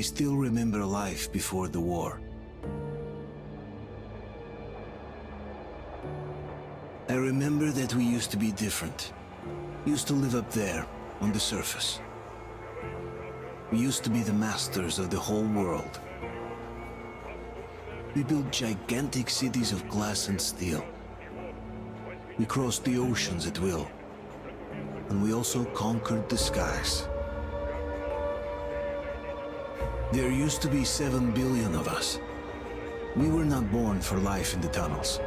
still remember life before the war. I remember that we used to be different. Used to live up there, on the surface. We used to be the masters of the whole world. We built gigantic cities of glass and steel. We crossed the oceans at will. And we also conquered the skies. There used to be 7 billion of us. We were not born for life in the tunnels.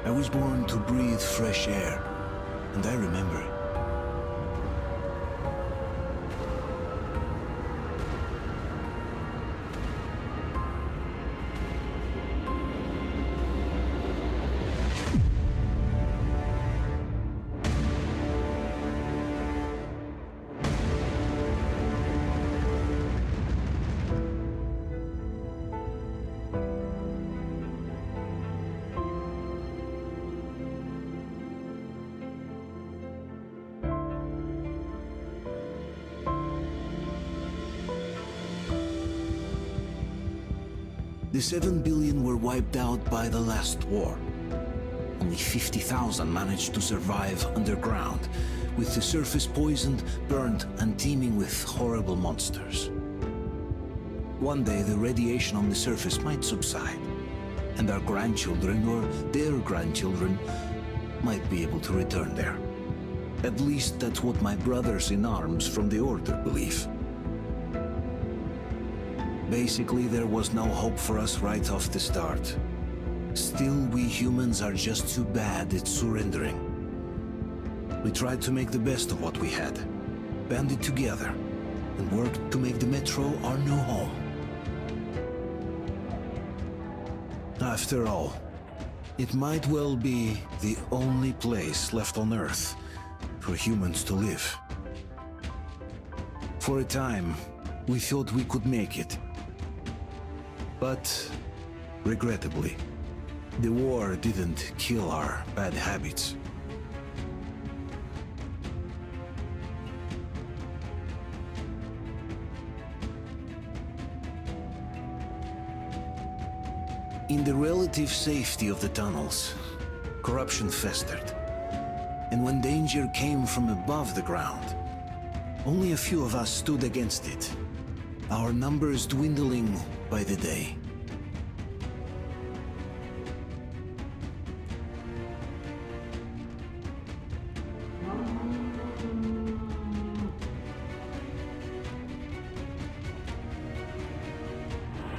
I was born to breathe fresh air, and I remember it. The 7 billion were wiped out by the last war. Only 50,000 managed to survive underground, with the surface poisoned, burnt, and teeming with horrible monsters. One day the radiation on the surface might subside, and our grandchildren or their grandchildren might be able to return there. At least that's what my brothers in arms from the Order believe. Basically, there was no hope for us right off the start. Still, we humans are just too bad at surrendering. We tried to make the best of what we had, banded together, and worked to make the Metro our new home. After all, it might well be the only place left on Earth for humans to live. For a time, we thought we could make it. But, regrettably, the war didn't kill our bad habits. In the relative safety of the tunnels, corruption festered. And when danger came from above the ground, only a few of us stood against it, our numbers dwindling by the day.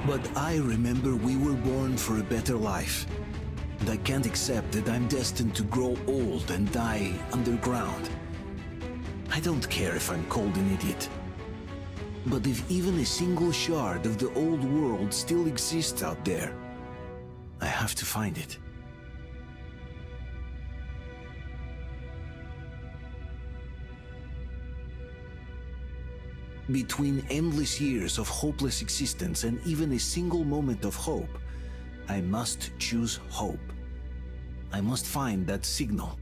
But I remember we were born for a better life, and I can't accept that I'm destined to grow old and die underground. I don't care if I'm called an idiot. But if even a single shard of the old world still exists out there, I have to find it. Between endless years of hopeless existence and even a single moment of hope, I must choose hope. I must find that signal.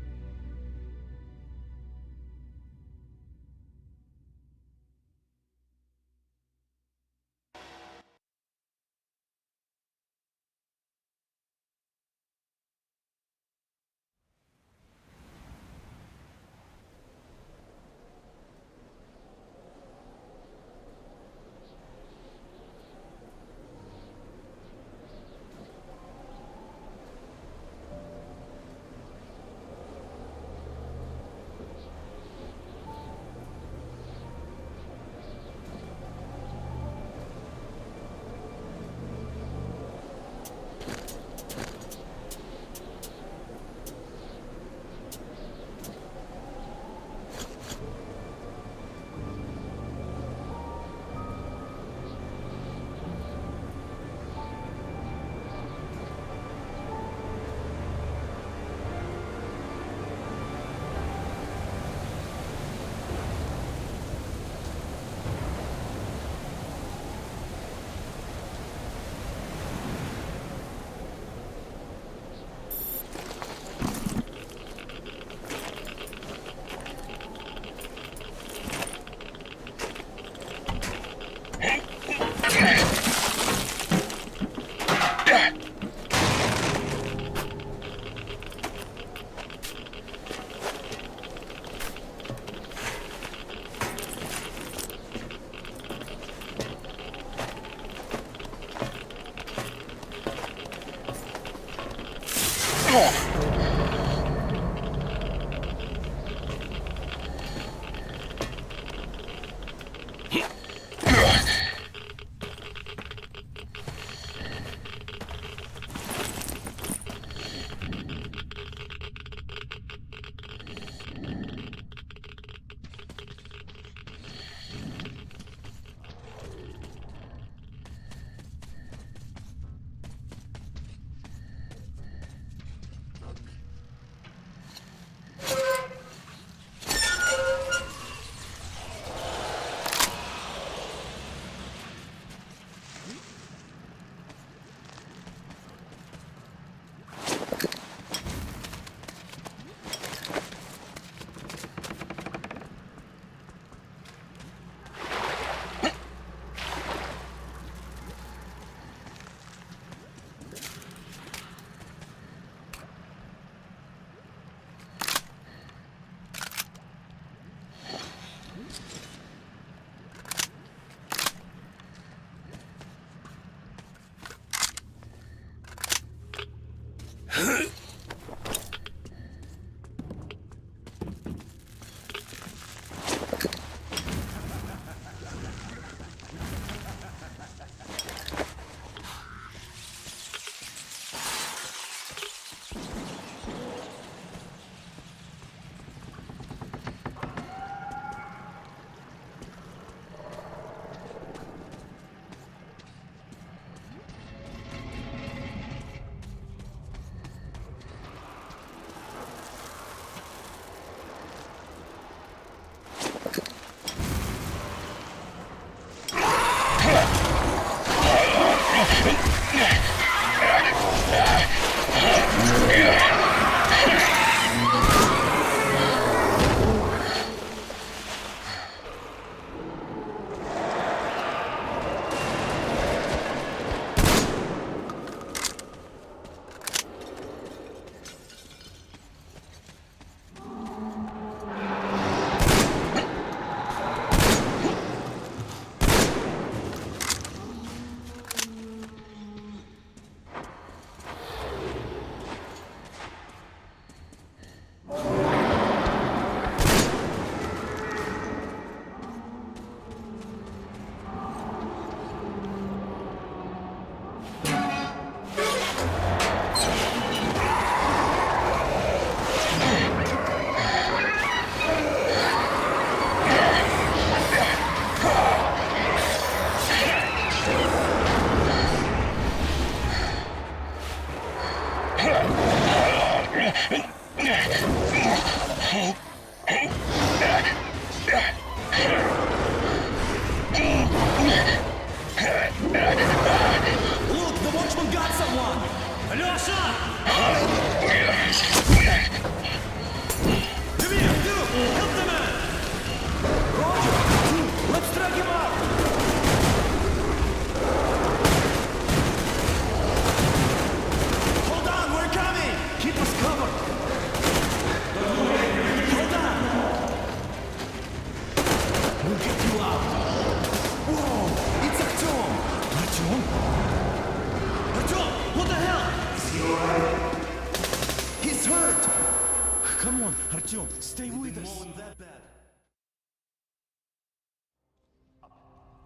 Stay with us.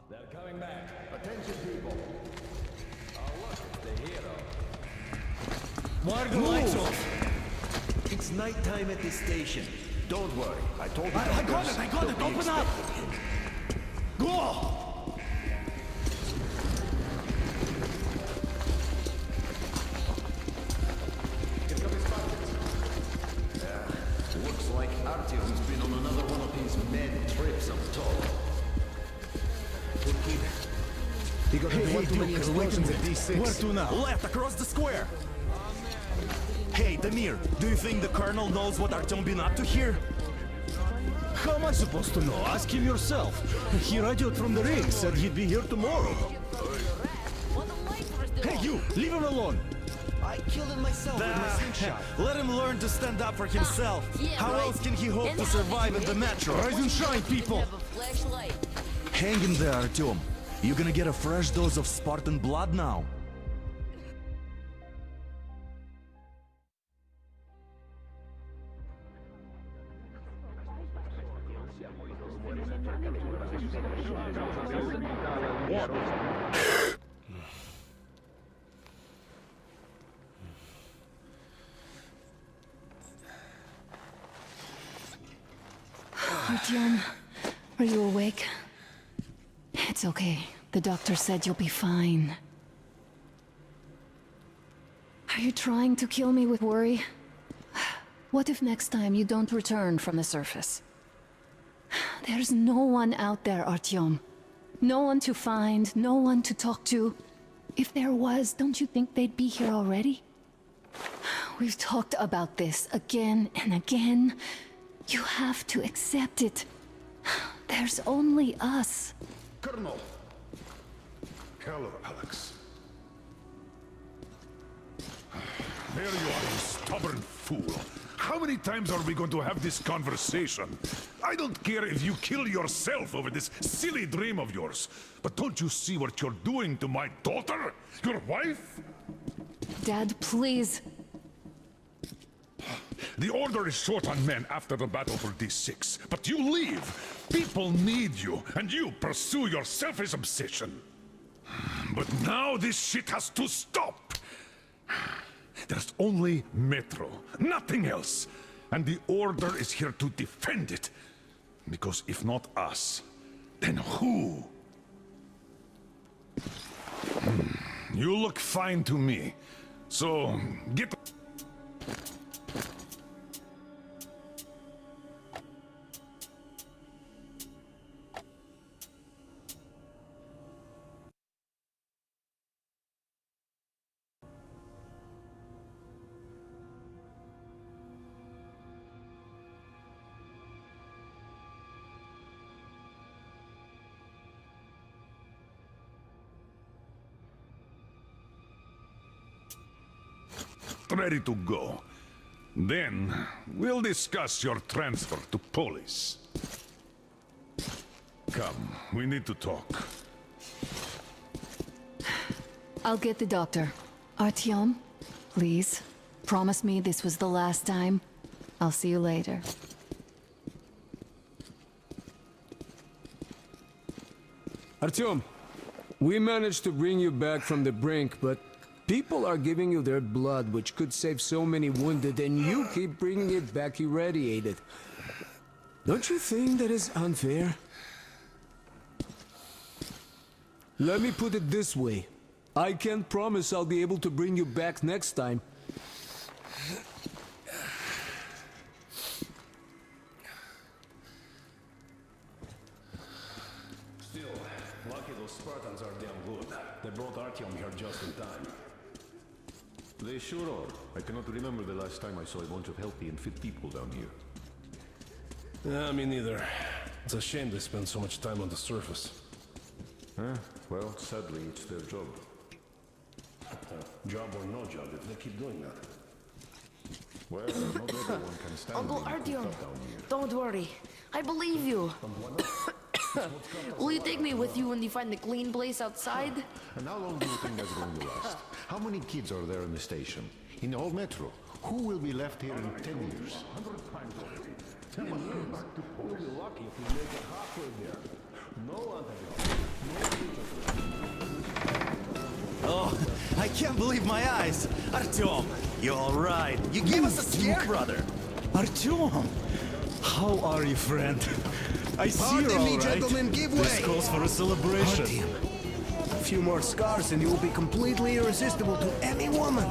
They're coming back. Attention, people. Oh, look, it's the hero. Why are the lights off? It's nighttime at this station. Don't worry. I told you. I got it. Open up. Go! Looks like Artyom's been on another one of his mad trips up top. He got one too many explosions at D6. Where to now? Left, across the square. Hey, Damir, do you think the Colonel knows what Artyom been up to here? How am I supposed to know? Ask him yourself. He radioed from the rig, said he'd be here tomorrow. Hey, you! Leave him alone! I killed him myself with my slingshot. Let him learn to stand up for himself. How else can he hope to survive in the metro? Rise and shine, people! Hang in there, Artyom. You're gonna get a fresh dose of Spartan blood now. Artyom, are you awake? It's okay. The doctor said you'll be fine. Are you trying to kill me with worry? What if next time you don't return from the surface? There's no one out there, Artyom. No one to find, no one to talk to. If there was, don't you think they'd be here already? We've talked about this again and again. You have to accept it. There's only us. Colonel! Hello, Alex. There you are, you stubborn fool. How many times are we going to have this conversation? I don't care if you kill yourself over this silly dream of yours. But don't you see what you're doing to my daughter? Your wife? Dad, please. The Order is short on men after the battle for D6. But you leave. People need you, and you pursue your selfish obsession. But now this shit has to stop. There's only Metro, nothing else. And the Order is here to defend it. Because if not us, then who? You look fine to me. So, get... ready to go. Then, we'll discuss your transfer to Polis. Come, we need to talk. I'll get the doctor. Artyom, please, promise me this was the last time. I'll see you later. Artyom, we managed to bring you back from the brink, but people are giving you their blood, which could save so many wounded, and you keep bringing it back irradiated. Don't you think that is unfair? Let me put it this way. I can't promise I'll be able to bring you back next time. Still, lucky those Spartans are damn good. They brought Artyom here just in time. They sure are. I cannot remember the last time I saw a bunch of healthy and fit people down here. Yeah, me neither. It's a shame they spend so much time on the surface. Well, sadly, it's their job. Job or no job, if they keep doing that. Well, not everyone can stand Uncle being cooped Artyom, up down here. don't worry. I believe you. Will you take me with you when you find the clean place outside? And how long do you think that's going to last? How many kids are there in the station? In the whole metro? Who will be left here in 10 years? 10 years? We'll be lucky if we make it halfway there. No antibiotics, no future. Oh, I can't believe my eyes. Artyom, you all right? You gave us a scare, brother. Artyom! How are you, friend? I see Pardon you're all me, right. gentlemen, give This way. calls for a celebration. A few more scars and you will be completely irresistible to any woman.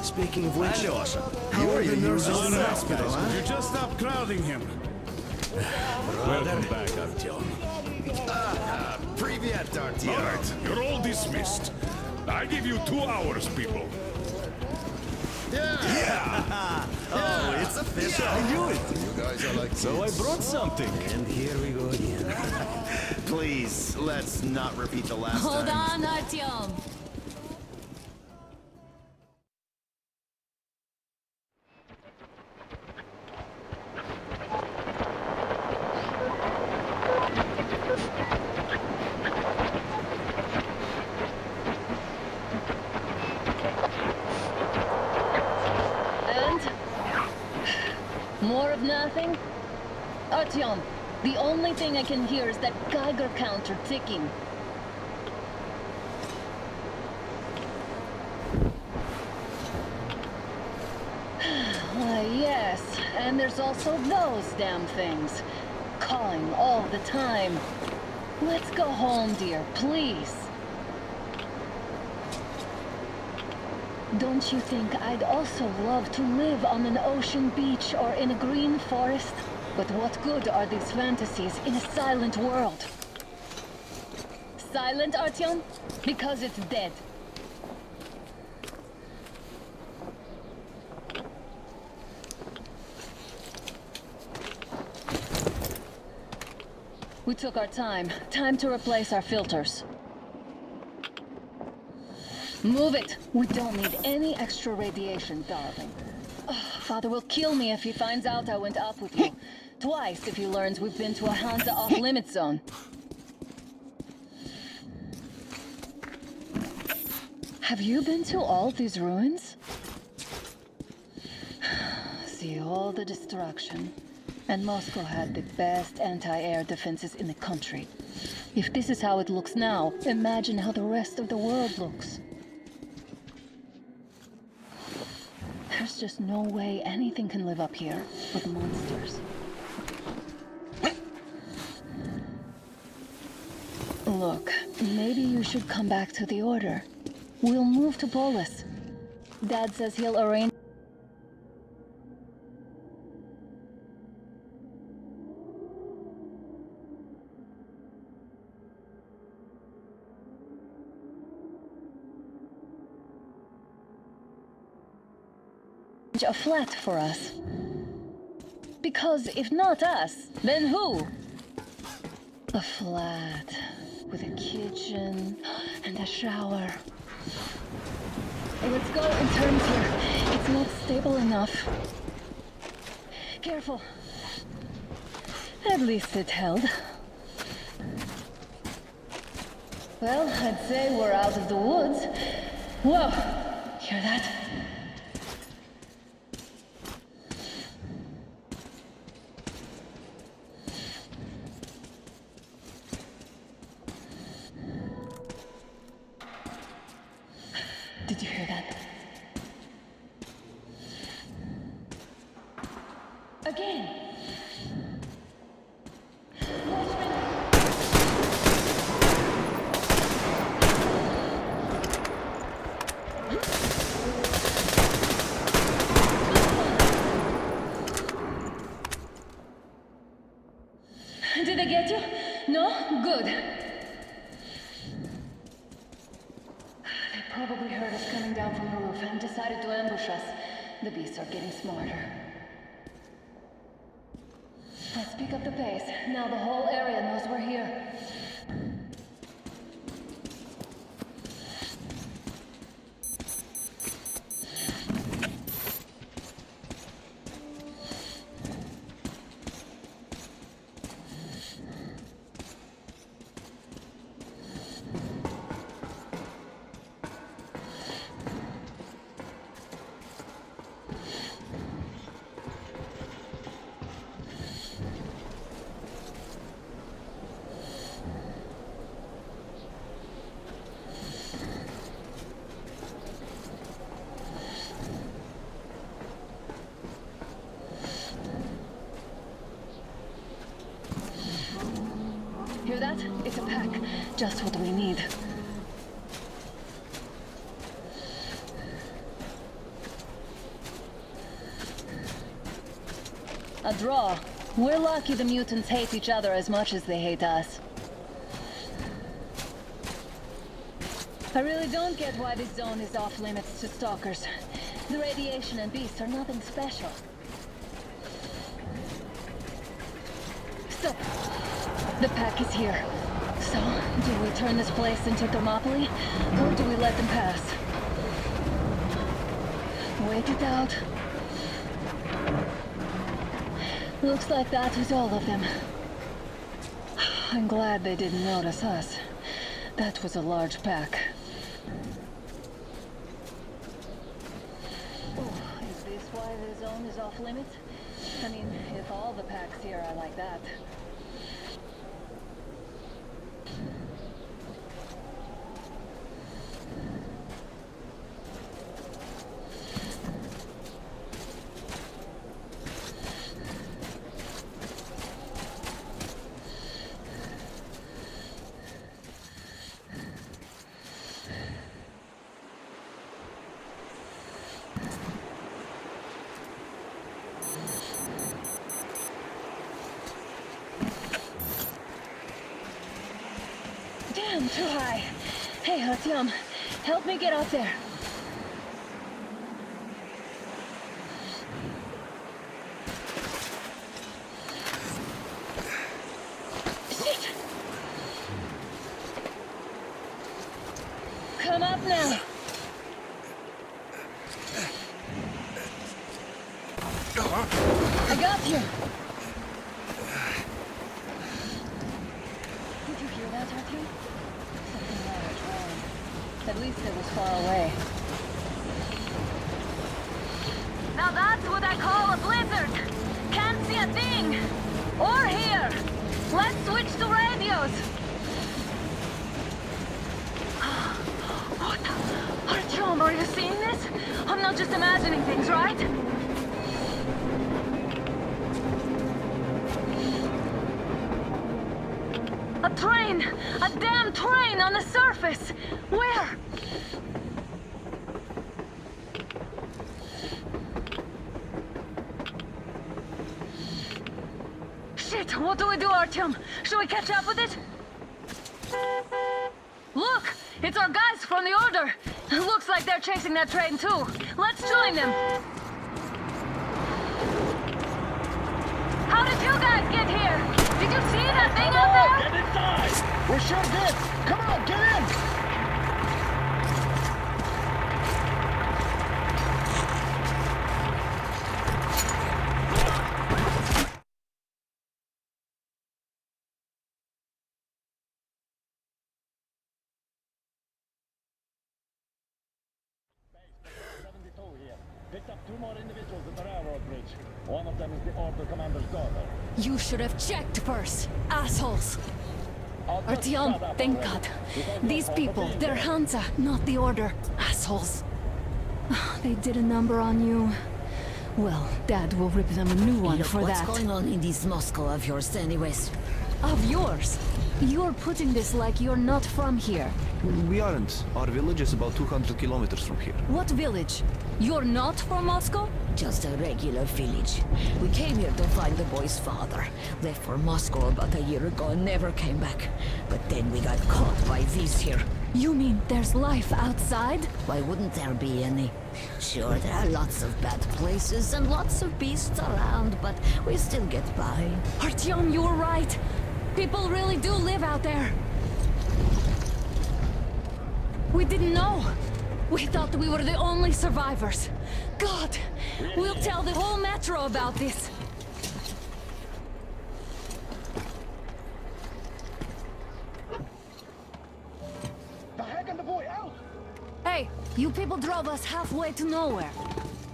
Speaking of which, Alyosha, how are the nurses in the hospital, huh? You just stop crowding him. Welcome back, Artyom. Привет, Artyom. All right, you're all dismissed. I give you 2 hours, people. Oh, it's official. I knew it. You guys are like So I brought something. And here we go again. Please, let's not repeat the last Hold time. on, Artyom. And? More of nothing? Artyom, The only thing I can hear is that Geiger counter ticking. Yes, and there's also those damn things. Calling all the time. Let's go home, dear, please. Don't you think I'd also love to live on an ocean beach or in a green forest? But what good are these fantasies in a silent world? Silent, Artyom? Because it's dead. We took our time. Time to replace our filters. Move it! We don't need any extra radiation, darling. Father will kill me if he finds out I went up with you. Twice if he learns we've been to a Hansa off-limit zone. Have you been to all these ruins? See all the destruction. And Moscow had the best anti-air defenses in the country. If this is how it looks now, imagine how the rest of the world looks. There's just no way anything can live up here with monsters. Look, maybe you should come back to the Order. We'll move to Polis. Dad says he'll arrange a flat for us. Because if not us, then who? A flat with a kitchen and a shower. Let's go in terms here. It's not stable enough. Careful. At least it held. Well, I'd say we're out of the woods. Whoa! Hear that? Did you hear that? Again! Did I get you? No? Good. They probably heard us coming down from the roof and decided to ambush us. The beasts are getting smarter. Let's pick up the pace. Now the whole area knows we're here. Hear that? It's a pack. Just what we need. A draw. We're lucky the mutants hate each other as much as they hate us. I really don't get why this zone is off limits to stalkers. The radiation and beasts are nothing special. Stop! The pack is here. So, do we turn this place into Thermopylae, or do we let them pass? Wait it out. Looks like that was all of them. I'm glad they didn't notice us. That was a large pack. Oh, is this why the zone is off limits? I mean, if all the packs here are like that. Damn, too high. Hey, Artyom, help me get out there. Shit! Come up now. I got you. Did you hear that, Artyom? Something large roaring. At least it was far away. Now that's what I call a blizzard. Can't see a thing. Or hear. Let's switch to radios. What? Artyom, are you seeing this? I'm not just imagining things, right? A train! A damn train on the surface! Where? Shit, what do we do, Artyom? Should we catch up with it? Look! It's our guys from the Order! Looks like they're chasing that train too. Let's join them! How did you guys get here? Did you see that thing out there? Get inside! We sure did! Come on, get in! Picked up 2 more individuals at the railroad bridge. One of them is the Order commander's daughter. You should have checked first, assholes! Artyom, thank God. These people, they're Hansa, not the Order. Assholes. They did a number on you. Well, Dad will rip them a new one Look, for what's that. going on in this Moscow of yours anyways? Of yours? You're putting this like you're not from here. We aren't. Our village is about 200 kilometers from here. What village? You're not from Moscow? Just a regular village. We came here to find the boy's father. Left for Moscow about a year ago and never came back. But then we got caught by these here. You mean there's life outside? Why wouldn't there be any? Sure, there are lots of bad places and lots of beasts around, but we still get by. Artyom, you're right. People really do live out there. We didn't know. We thought we were the only survivors. God, we'll tell the whole metro about this. The heck and the boy out! Hey, you people drove us halfway to nowhere.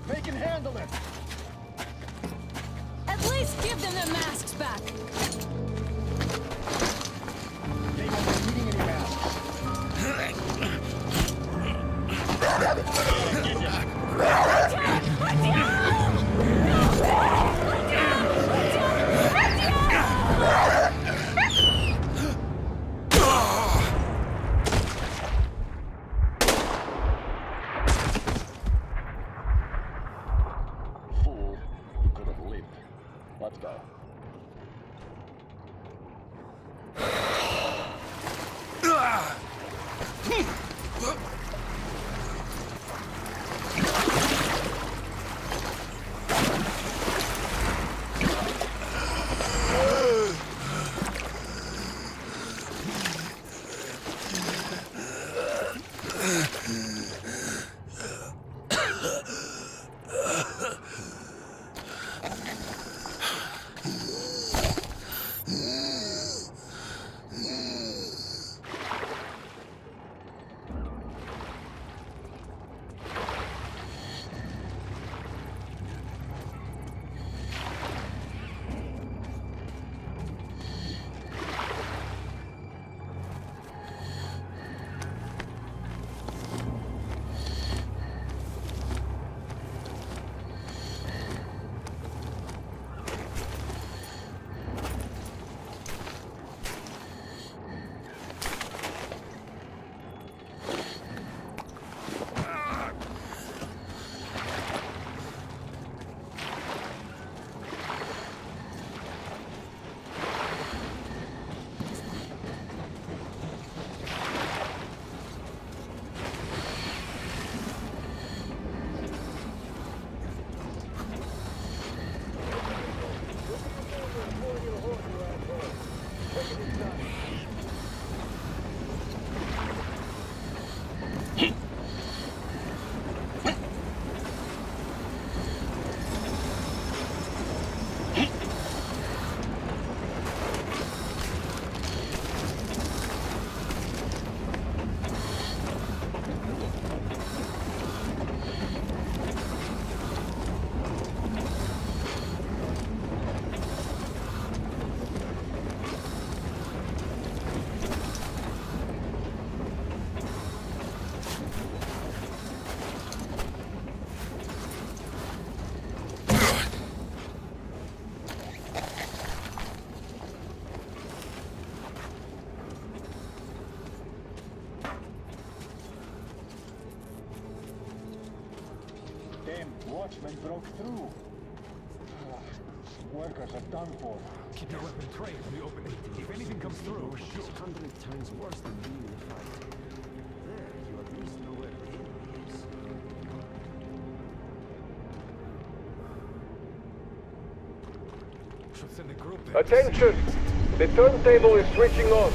They can handle it! At least give them their masks back. They won't be needing any masks. Fool, you could have lived. Let's go. Watchmen broke through. Workers are done for. Keep your weapon trained on the open. If anything comes through, shoot. 100 times worse than being in a fight. There, you at least know where the enemy is. Should send a group there. Attention! The turntable is switching on.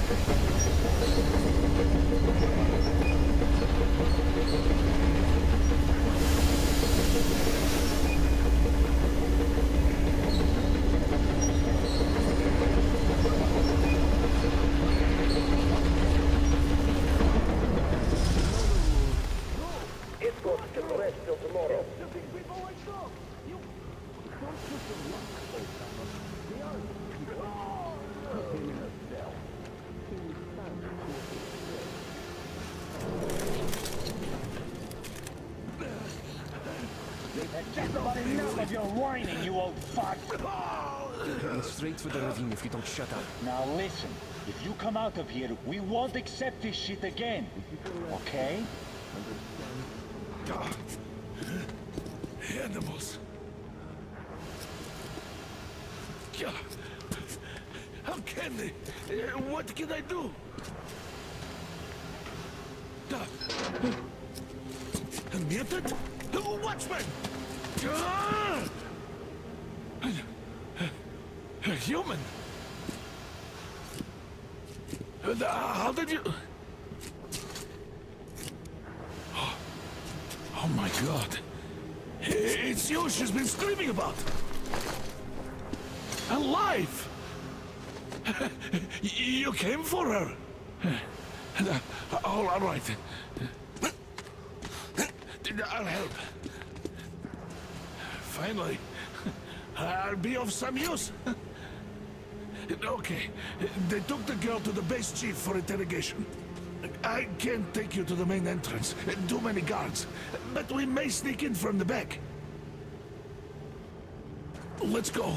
Just about enough of your whining, you old fuck! Straight for the ravine if you don't shut up. Now listen, if you come out of here, we won't accept this shit again. Okay? Animals. How can they? What can I do? Mutant? Watchman! A human? How did you... Oh my God. It's you she's been screaming about. Alive! You came for her. All right. I'll help. Finally, I'll be of some use. Okay, they took the girl to the base chief for interrogation. I can't take you to the main entrance. Too many guards. But we may sneak in from the back. Let's go.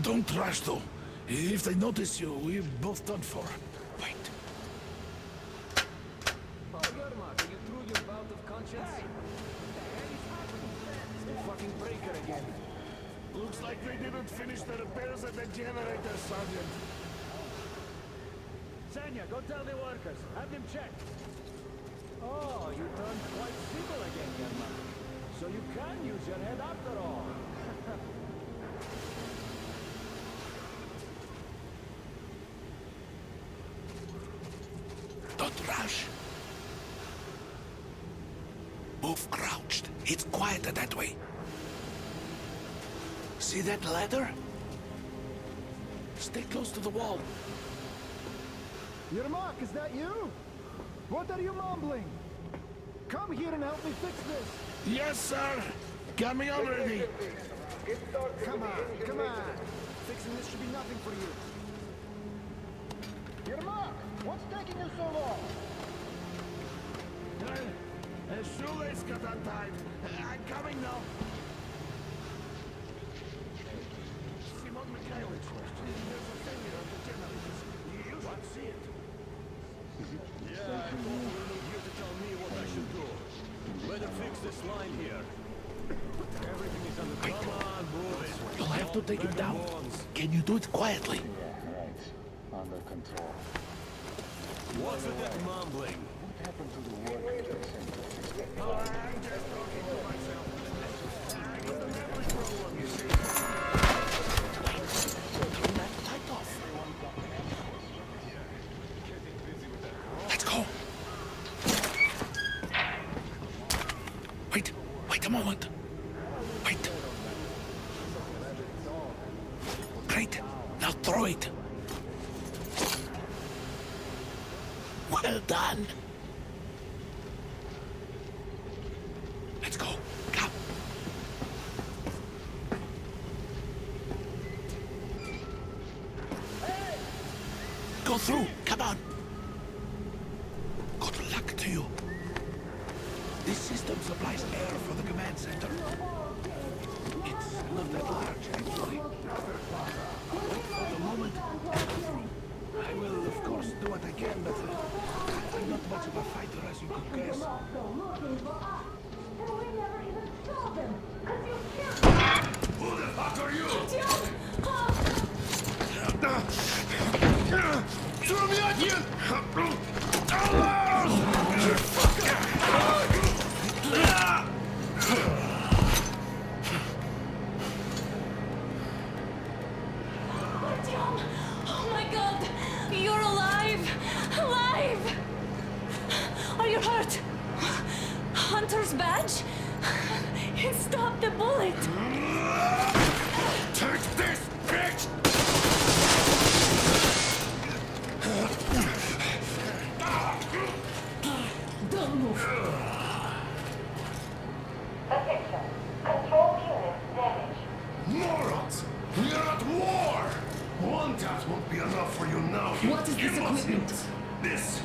Don't rush, though. If they notice you, we're both done for. Wait. Oh, Yermak, are you through your bout of conscience? The fucking breaker again. Looks like they didn't finish the repairs at the generator, Sergeant. Sanya, go tell the workers. Have them checked. Oh, you turned quite civil again, Yermak. So you can use your head after all. Don't rush. Move crouched. It's quieter that way. See that ladder? Stay close to the wall. Yermak, is that you? What are you mumbling? Come here and help me fix this. Yes, sir. Coming already. Come on. Fixing this should be nothing for you. Yermak, what's taking you so long? A shoelace got untied. I'm coming now. Simon Mikhailovich, there's a failure of the generators. You should see it. Yeah, I thought you were here to tell me what I should do. Better fix this line here. Everything is under control. Come on, move it. You'll have to take it down. Can you do it quietly? Yeah, right. Under control. What's with that mumbling? What happened to the workers? I'm just talking to myself. I got a memory problem, you see. Turn that light off. a moment. Wait. Great. Now throw it. Well done. Let's go. Come. Go through. Come on. Good luck to you. This system supplies air for the command center. It's not that large, actually. But for the moment, I will, of course, do what I can, but I'm not much of a fighter, as you could guess. Who the fuck are you? Throw me at you! Oh my god! You're alive! Alive! Are you hurt? Hunter's badge? It stopped the bullet! Take this, bitch! Don't move. Attention. Control unit damaged. Morons! We are at war! One tap won't be enough for you now. What is this equipment? This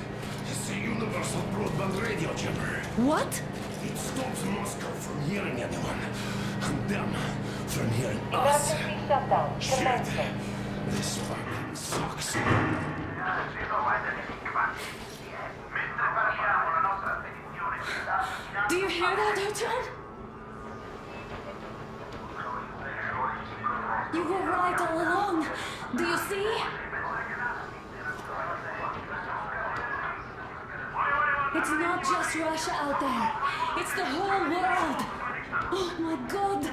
is the universal broadband radio jammer. What? It stops Moscow from hearing anyone, and them from hearing us. Emergency shutdown. Shit! Commencing. This fucking sucks. Do you hear that, Artyom? You were right all along. Do you see? It's not just Russia out there. It's the whole world. Oh my god.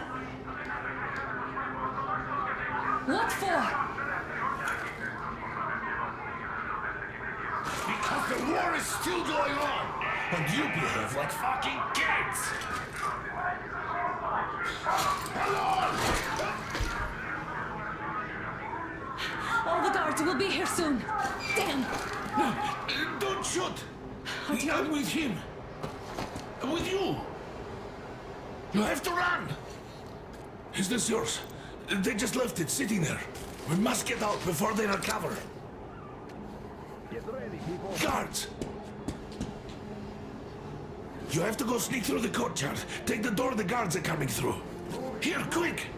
What for? Because the war is still going on, and you behave like fucking kids. All the guards will be here soon. Damn. Don't shoot. I'm with him. I'm with you. You have to run. Is this yours? They just left it sitting there. We must get out before they recover. Get ready, people. Guards! You have to go sneak through the courtyard. Take the door the guards are coming through. Here, quick!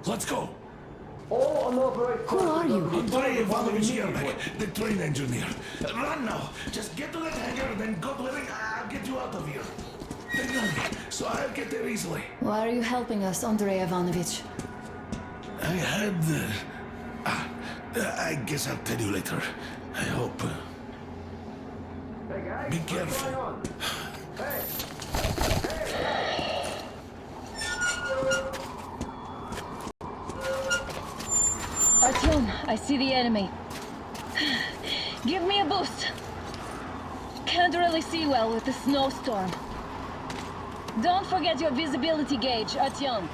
Let's go. Who are you? Andrei Ivanovich Yermak, the train engineer. Run now. Just get to that hangar, then God willing, I'll get you out of here. They know me, so I'll get there easily. Why are you helping us, Andrei Ivanovich? I had... I guess I'll tell you later. I hope. Be careful. Artyom, I see the enemy. Give me a boost. Can't really see well with the snowstorm. Don't forget your visibility gauge, Artyom.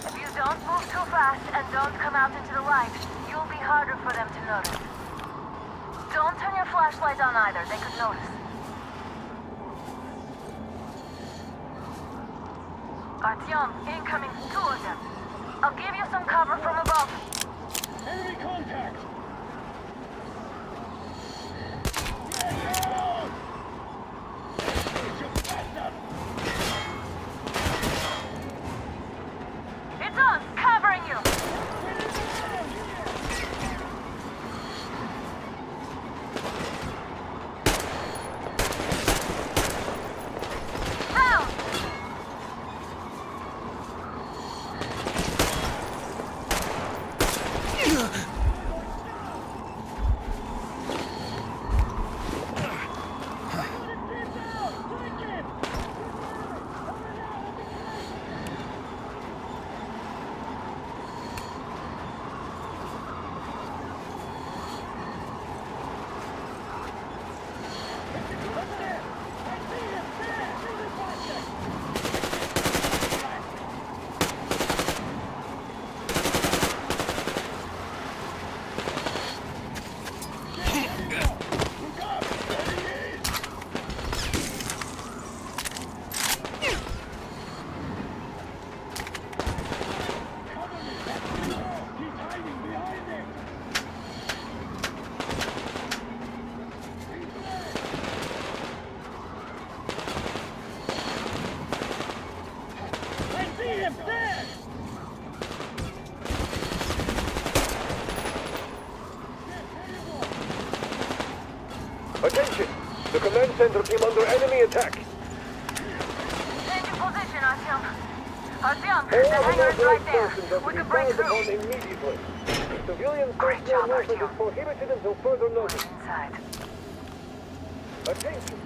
If you don't move too fast and don't come out into the light, you'll be harder for them to notice. Don't turn your flashlight on either, they could notice. Artyom, incoming, 2 of them. I'll give you some cover from above. Enemy contact! It's us, covering you! Down! Attention! The command center came under enemy attack. Change your position, Artyom. Artyom, the hangar is right there. We can break through. Immediately. Civilian Great personnel job, movement is Artyom. prohibited until further notice. Inside. Attention!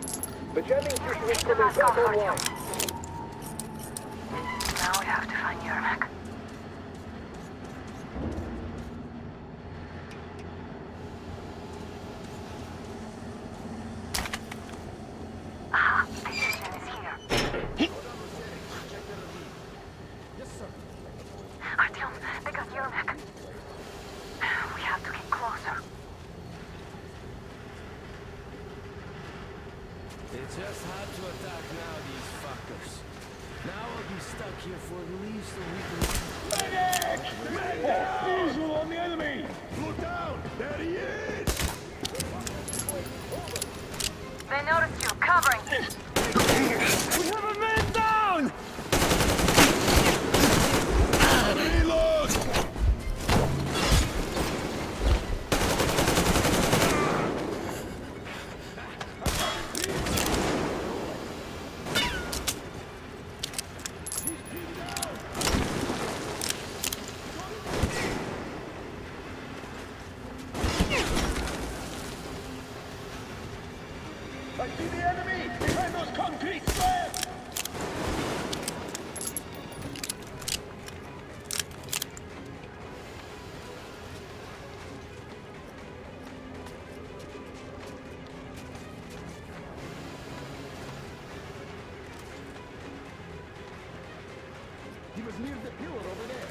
The jamming system is Take the coming mask back off, online. Artyom. Now we have to find Yermak. Aha, the engine is here. Artyom, they got Yermak. We have to get closer. It's just hard to attack now, these fuckers. Now I'll be stuck here for at least a week. Medic! Visual on the enemy! Look down! There he is! They noticed you. Covering. We have a man down! Reload! I see the enemy! Behind those concrete slabs! He was near the pillar over there.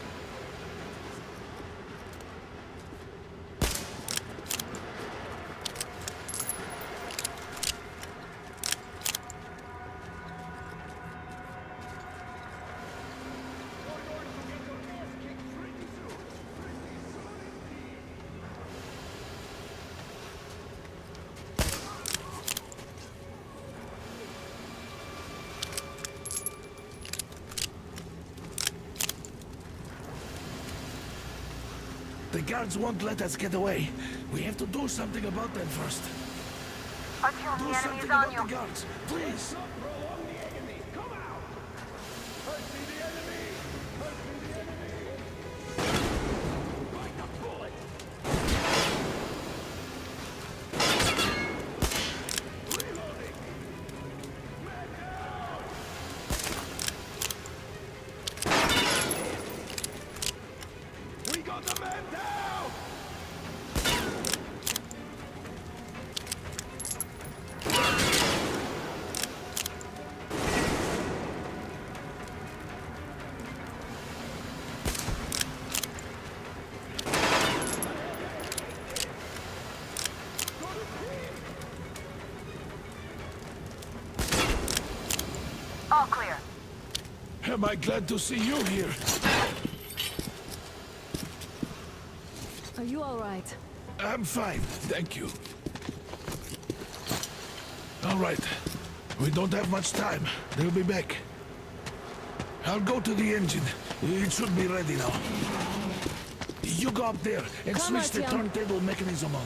The guards won't let us get away. We have to do something about them first. Artyom, Do the enemy something is on about you. the guards, please. We got the man down! All clear. Am I glad to see you here? Are you all right? I'm fine, thank you. All right. We don't have much time. They'll be back. I'll go to the engine. It should be ready now. You go up there and Come, switch the Artyom. turntable mechanism on.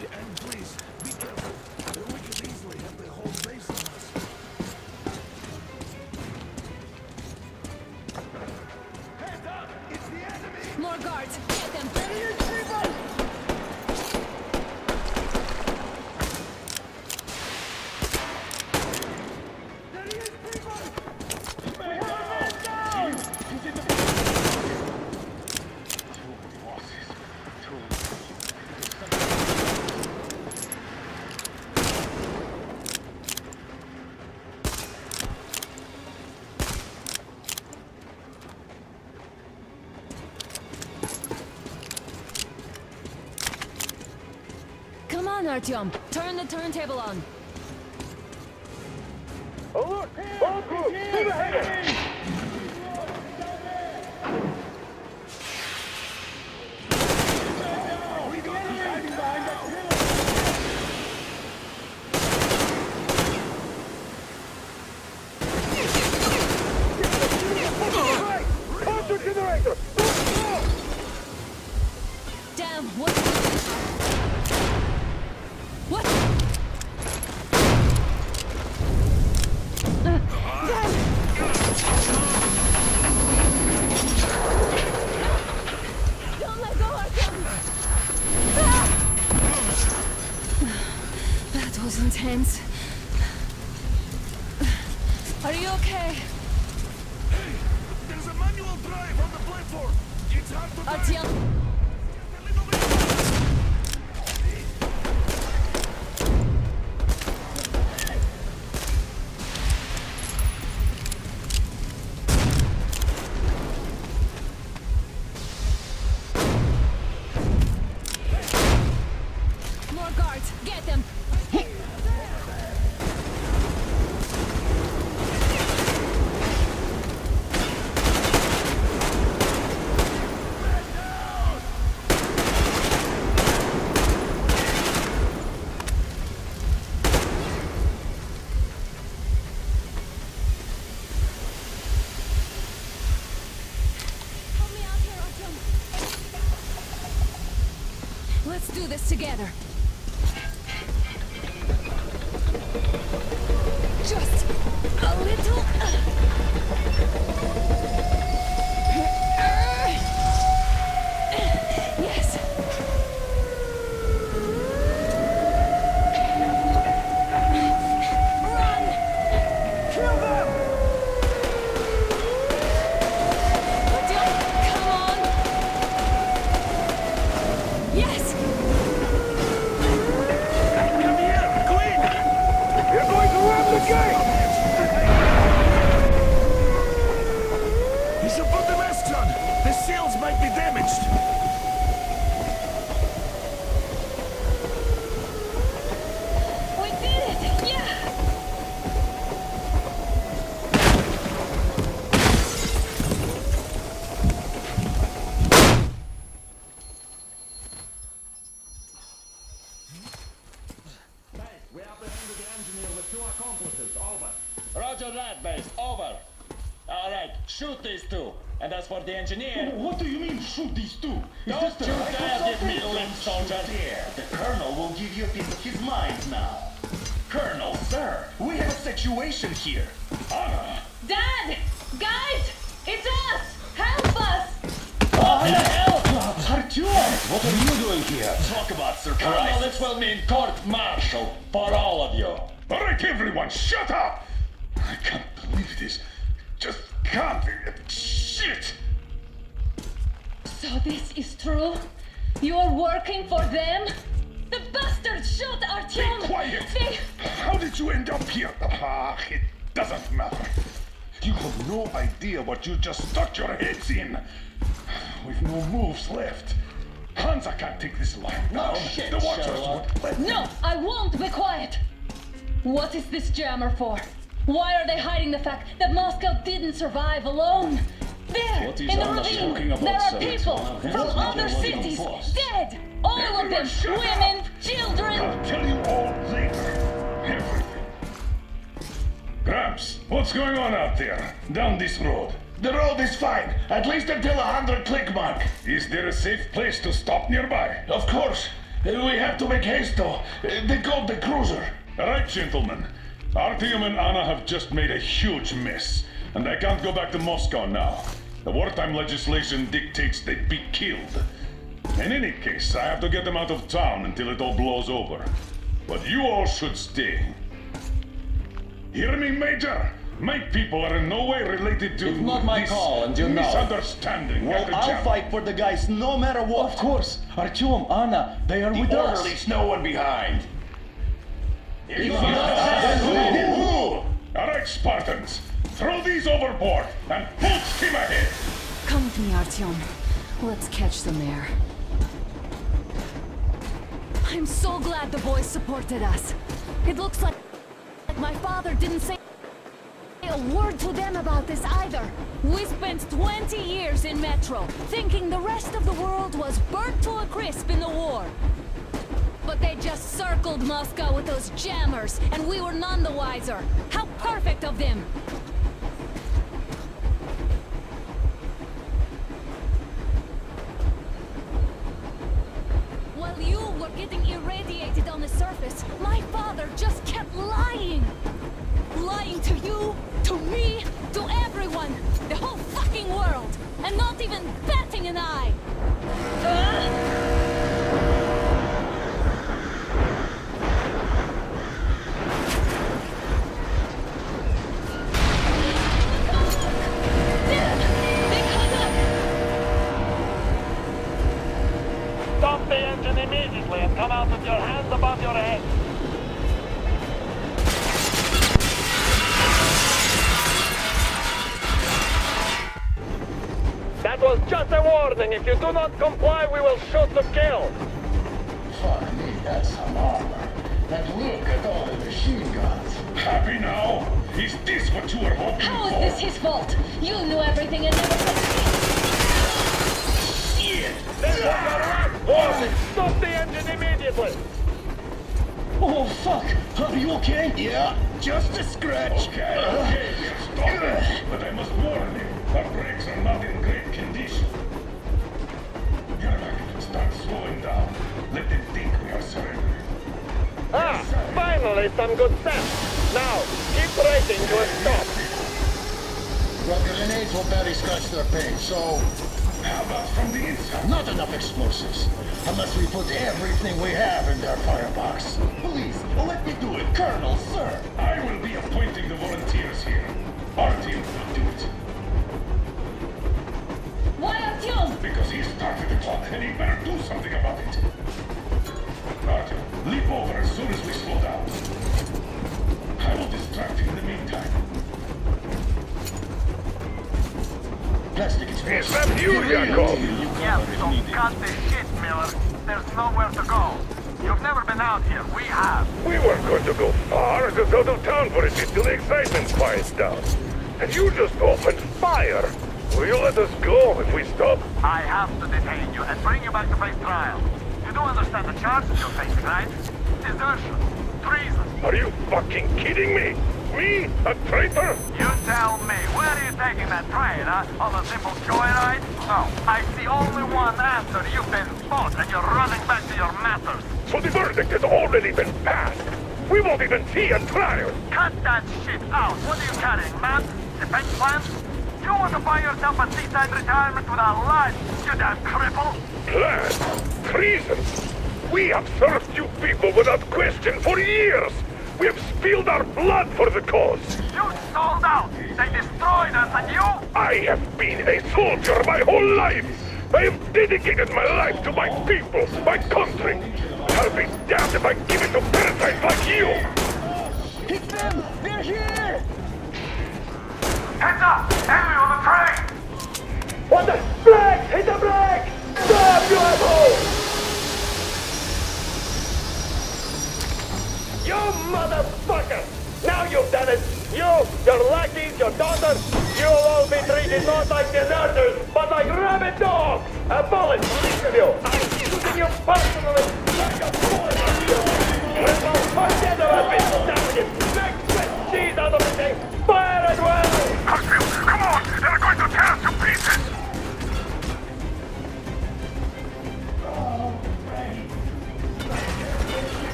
And please, be careful. We could easily have the whole base on us. Heads up! It's the enemy! More guards! Get them! Come on, Artyom! Turn the turntable on! Alert! All crew, move ahead! We got the enemy behind that pillar! Right! Counter generator! Damn, what? What? was intense. Are you okay? Hey, there's a manual drive on the platform. It's hard to Artyom. More guards. Get them. Let's do this together. Just a little. Yes. Run! Kill them! Come on! Yes! Come here, clean! You're going to ram the gate! You should put the mask on. The seals might be damaged. We did it! Yeah! We apprehended the engineer with 2 accomplices. Over. Roger that, base. Over. All right, shoot these 2. And as for the engineer... What do you mean, shoot these 2? Don't you dare give me limp, soldier. There, the Colonel will give you a piece of his mind now. Colonel, sir, we have a situation here. Dad! Guys! It's us! Help us! What the hell? Artyom, what are you doing here? Talk about surprise. Colonel, this will mean court-martial for all of you. All right, everyone, shut up! I can't believe this. Just can't. Shit! So this is true? You're working for them? The bastards shot Artyom! Be quiet! They... How did you end up here? It doesn't matter. You have no idea what you just stuck your heads in. We've no moves left. Hansa can't take this line. No shit, the Watchers Sherlock. won't let No, I won't be quiet! What is this jammer for? Why are they hiding the fact that Moscow didn't survive alone? There, What is in the Anna ravine, talking about, there are sir? people It's from not other what you cities, forced. dead! All of them, Everyone shut women, up. children! I'll tell you all later. Everything. Gramps, what's going on out there? Down this road? The road is fine, at least until 100 click mark. Is there a safe place to stop nearby? Of course. We have to make haste though. They got the cruiser. All right, gentlemen. Artyom and Anna have just made a huge mess, and I can't go back to Moscow now. The wartime legislation dictates they be killed. In any case, I have to get them out of town until it all blows over. But you all should stay. Hear me, Major? My people are in no way related to It's not my this call, and you know. misunderstanding. Well, at the I'll jam. fight for the guys no matter what. Of course. Artyom, Anna, they are with The us. orderlies, no one behind. All right, Spartans. Throw these overboard and full steam ahead. Come with me, Artyom. Let's catch them there. I'm so glad the boys supported us. It looks like my father didn't say a word to them about this either. We spent 20 years in Metro, thinking the rest of the world was burnt to a crisp in the war. But they just circled Moscow with those jammers, and we were none the wiser. How perfect of them! While you were getting irradiated on the surface, my father just kept lying! Lying to you, to me, to everyone! The whole fucking world! And not even batting an eye! Stop the engine immediately and come out with your hands above your head. That was just a warning. If you do not comply, we will shoot to kill. Fuck me, that's some armor. And look at all the machine guns. Happy now? Is this what you were hoping How for? is this his fault? You knew everything and never said Shit! This is your last warning. Stop the engine immediately. Oh, fuck! Are you okay? Yeah, just a scratch. Okay, stop. But I must warn you, our brakes are not in great condition. Get back, start slowing down. Let them think we are surrendering. Ah, finally some good sense. Now, keep racing to a stop. Well, grenades will barely scratch their paint, so... How about from the inside? Not enough explosives. Unless we put everything we have in their firebox. Please, let me do it, Colonel, sir. I will be appointing the volunteers here. Artyom will do it. Why Artyom? Because he started the clock, and he better do something about it. Artyom, leap over as soon as we slow down. I will distract you in the meantime. Plastic Is that you, Yakov? Yeah, so cut the shit, Miller. There's nowhere to go. You've never been out here. We have. We weren't going to go far, just out of town for a bit till the excitement quiets down. And you just opened fire. Will you let us go if we stop? I have to detain you and bring you back to face trial. You do understand the charges you're facing, right? Desertion. Treason. Are you fucking kidding me? Me? A traitor? You tell me. Where are you taking that train, huh? On a simple joyride? No. I see only one answer. You've been bought and you're running back to your masters. So the verdict has already been passed. We won't even see a trial. Cut that shit out. What are you carrying, man? Defense plans? You want to buy yourself a seaside retirement without life, you damn cripple? Plan? Treason? We have served you people without question for years. We have spilled our blood for the cause. You sold out. They destroyed us, and you? I have been a soldier my whole life. I have dedicated my life to my people, my country. I'll be damned if I give it to parasites like you. Hit them! They're here! Heads up! Enemy on the train! What the? Brakes! Hit the brakes! Stop, you asshole! You motherfucker! Now you've done it! You, your lackeys, your daughters, you'll all be treated not like deserters, but like rabid dogs! A bullet for each of you! I'm shooting you personally like a bullet for you! Cripple, forget about me, savages! Make sweat cheese out of the thing! Fire at will! Hartfield, come on! They're going to tear us to pieces!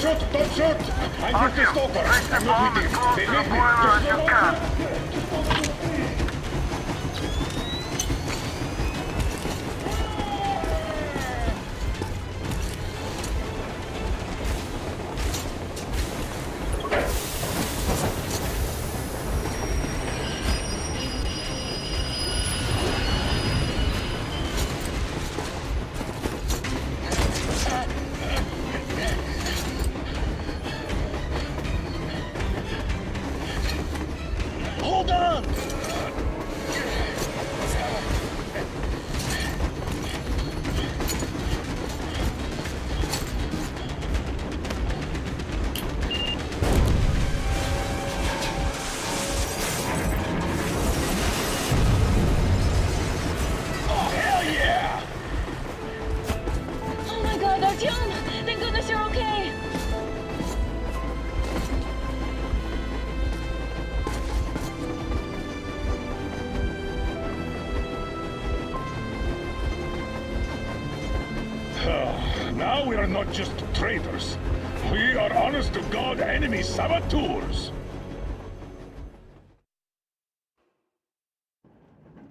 shoot! Don't shoot! I'm just a stalker. I'm not with you. They need me. Hold on! Oh, hell yeah! Oh my god, Artyom! Thank goodness you're okay! Now we are not just traitors. We are honest-to-God enemy saboteurs.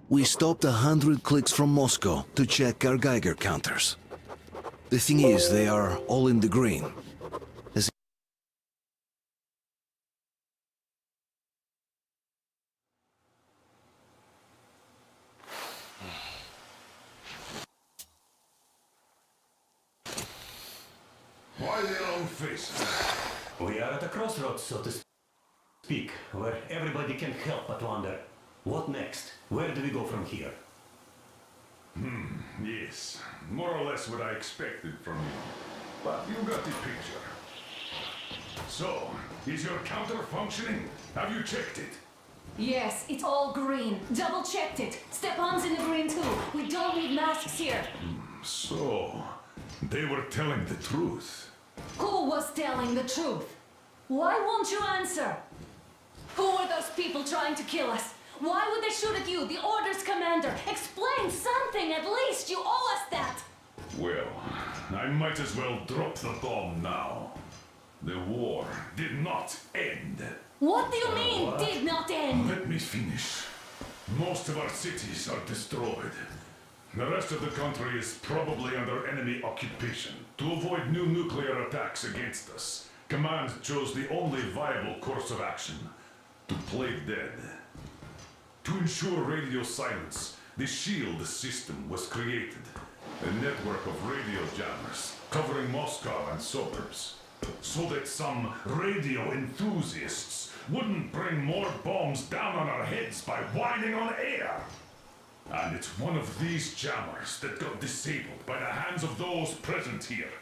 We stopped 100 clicks from Moscow to check our Geiger counters. The thing is, they are all in the green. As Why the long face? We are at a crossroads, so to speak, where everybody can help but wonder, what next? Where do we go from here? Yes, more or less what I expected from you. But you got the picture. So, is your counter functioning? Have you checked it? Yes, it's all green. Double checked it. Stepan's in the green too. We don't need masks here. So, they were telling the truth. Who was telling the truth? Why won't you answer? Who were those people trying to kill us? Why would they shoot at you, the Order's commander? Explain something, at least. You owe us that. Well, I might as well drop the bomb now. The war did not end. What do you mean, did not end? Let me finish. Most of our cities are destroyed. The rest of the country is probably under enemy occupation. To avoid new nuclear attacks against us, Command chose the only viable course of action: to play dead. To ensure radio silence, the SHIELD system was created. A network of radio jammers covering Moscow and suburbs. So that some radio enthusiasts wouldn't bring more bombs down on our heads by whining on air. And it's one of these jammers that got disabled by the hands of those present here.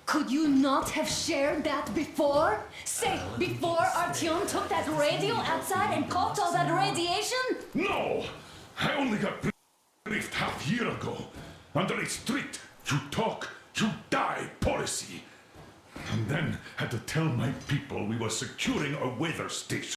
Could you not have shared that before? Say, before Artyom took that radio outside and caught all that radiation? No! I only got briefed half year ago. Under a strict, you talk, you die policy. And then had to tell my people we were securing a weather station.